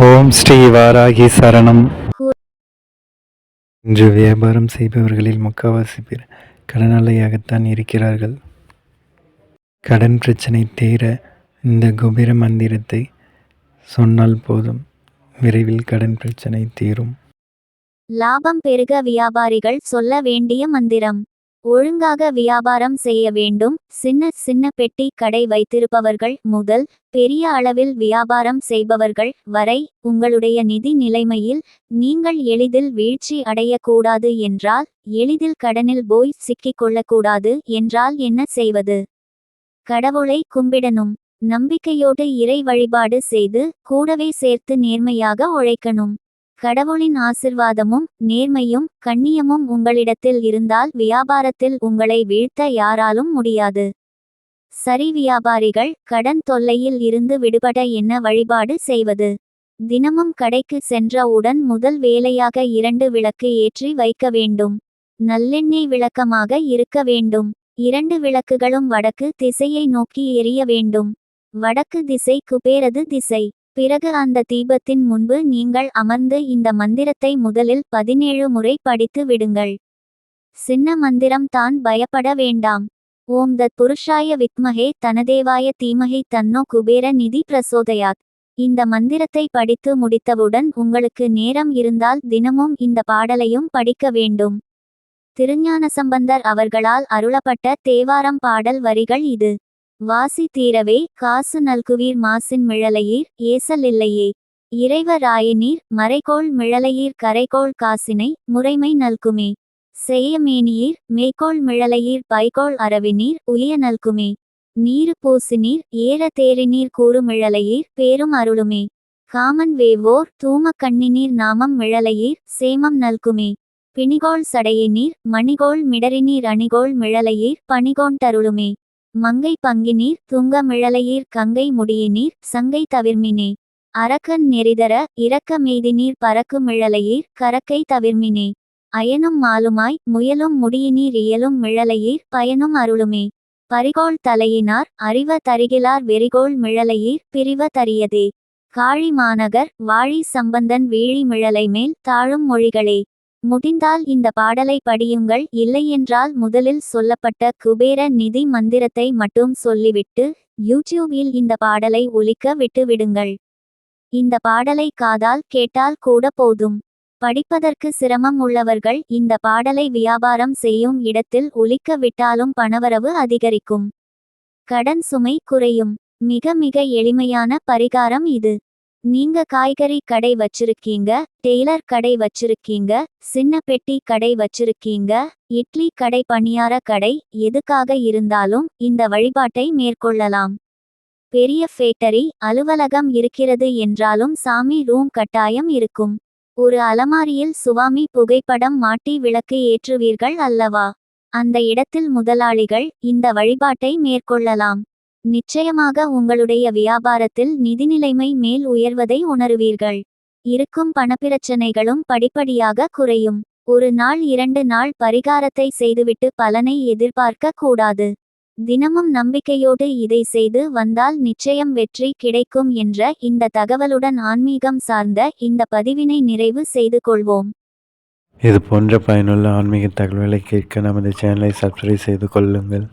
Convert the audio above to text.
ஓம் ஸ்ரீ வாராகி சரணம். இன்று வியாபாரம் செய்பவர்களில் முக்காவாசி பேர் கடனாளியாகத்தான் இருக்கிறார்கள். கடன் பிரச்சனை தீர இந்த குபேர மந்திரத்தை சொன்னால் போதும், விரைவில் கடன் பிரச்சனை தீரும். லாபம் பெருக வியாபாரிகள் சொல்ல வேண்டிய மந்திரம். ஒழுங்காக வியாபாரம் செய்ய வேண்டும். சின்ன சின்ன பெட்டி கடை வைத்திருப்பவர்கள் முதல் பெரிய அளவில் வியாபாரம் செய்பவர்கள் வரை உங்களுடைய நிதி நிலைமையில் நீங்கள் எளிதில் வீழ்ச்சி அடையக்கூடாது என்றால், எளிதில் கடனில் போய் சிக்கிக்கொள்ளக்கூடாது என்றால் என்ன செய்வது? கடவுளை கும்பிடணும். நம்பிக்கையோடு இறை வழிபாடு செய்து கூடவே சேர்த்து நேர்மையாக உழைக்கணும். கடவுளின் ஆசிர்வாதமும் நேர்மையும் கண்ணியமும் உங்களிடத்தில் இருந்தால் வியாபாரத்தில் உங்களை வீழ்த்த யாராலும் முடியாது. சரி, வியாபாரிகள் கடன் தொல்லையில் இருந்து விடுபட என்ன வழிபாடு செய்வது? தினமும் கடைக்கு சென்றவுடன் முதல் வேலையாக 2 விளக்கு ஏற்றி வைக்க வேண்டும். நல்லெண்ணெய் விளக்கமாக இருக்க வேண்டும். 2 விளக்குகளும் வடக்கு திசையை நோக்கி எரிய வேண்டும். வடக்கு திசை குபேரது திசை. பிறகு அந்த தீபத்தின் முன்பு நீங்கள் அமர்ந்து இந்த மந்திரத்தை முதலில் 17 முறை படித்து விடுங்கள். சின்ன மந்திரம் தான், பயப்பட வேண்டாம். ஓம் தத் புருஷாய வித்மஹே தனதேவாய தீமஹி தன்னோ குபேர நிதி பிரசோதயாத். இந்த மந்திரத்தை படித்து முடித்தவுடன் உங்களுக்கு நேரம் இருந்தால் தினமும் இந்த பாடலையும் படிக்க வேண்டும். திருஞானசம்பந்தர் அவர்களால் அருளப்பட்ட தேவாரம் பாடல் வரிகள் இது. வாசி தீரவே காசு நல்குவீர் மாசின் மிழலையீர் ஏசல் இல்லையே. இறைவ ராயினீர் மறைகோள் மிழலையீர் கரைகோள் காசினை முறைமை நல்குமே. செய்யமேனியீர் மேய்கோள் மிழலையீர் பைகோள் அரவினீர் உய நல்குமே. நீரு பூசினீர் ஏற தேரினீர் கூறு மிழலையீர் பேரும் அருளுமே. காமன் வேவோர் தூம கண்ணினீர் நாமம் மிழலையீர் சேமம் நல்குமே. பிணிகோள் சடையினீர் மணிகோள் மிடறினீர் அணிகோள் மிழலையீர் பணிகோன் தருளுமே. மங்கை பங்கினீர் துங்க மிழலையீர் கங்கை முடியினீர் சங்கை தவிர்மினே. அரக்கன் நெறிதர இரக்க மெய்தினீர் பறக்கு மிழலையீர் கரக்கை தவிர்மினே. அயனும் மாலுமாய் முயலும் முடியினீர் இயலும் மிழலையீர் பயனும் அருளுமே. பரிகோள் தலையினார் அறிவ தருகிலார் வெறிகோள் மிழலையீர் பிரிவ தரியதே. காழி மாநகர் வாழி சம்பந்தன் வீழி மிழலை மேல் தாழும் மொழிகளே. முடிந்தால் இந்த பாடலை படியுங்கள். இல்லையென்றால் முதலில் சொல்லப்பட்ட குபேர நிதி மந்திரத்தை மட்டும் சொல்லிவிட்டு யூடியூபில் இந்த பாடலை ஒலிக்க விட்டு விடுங்கள். இந்த பாடலை காதால் கேட்டால் கூட போதும். படிப்பதற்கு சிரமம் உள்ளவர்கள் இந்த பாடலை வியாபாரம் செய்யும் இடத்தில் ஒலிக்க விட்டாலும் பணவரவு அதிகரிக்கும். கடன் சுமை குறையும். மிக மிக எளிமையான பரிகாரம் இது. நீங்க காய்கறி கடை வச்சிருக்கீங்க, டெய்லர் கடை வச்சிருக்கீங்க, சின்ன பெட்டி கடை வச்சிருக்கீங்க, இட்லி கடை, பணியார கடை, எதுக்காக இருந்தாலும் இந்த வழிபாட்டை மேற்கொள்ளலாம். பெரிய ஃபேக்டரி அலுவலகம் இருக்கிறது என்றாலும் சாமி ரூம் கட்டாயம் இருக்கும். ஒரு அலமாரியில் சுவாமி புகைப்படம் மாட்டி விளக்கு ஏற்றுவீர்கள் அல்லவா? அந்த இடத்தில் முதலாளிகள் இந்த வழிபாட்டை மேற்கொள்ளலாம். நிச்சயமாக உங்களுடைய வியாபாரத்தில் நிதிநிலைமை மேல் உயர்வதை உணருவீர்கள். இருக்கும் பணப்பிரச்சனைகளும் படிப்படியாக குறையும். ஒரு நாள் 2 நாள் பரிகாரத்தை செய்துவிட்டு பலனை எதிர்பார்க்க கூடாது. தினமும் நம்பிக்கையோடு இதை செய்து வந்தால் நிச்சயம் வெற்றி கிடைக்கும் என்ற இந்த தகவலுடன் ஆன்மீகம் சார்ந்த இந்த பதிவினை நிறைவு செய்து கொள்வோம். இது போன்ற பயனுள்ள ஆன்மீக தகவல்களை கேட்க நமது சேனலை சப்ஸ்கிரைப் செய்து கொள்ளுங்கள்.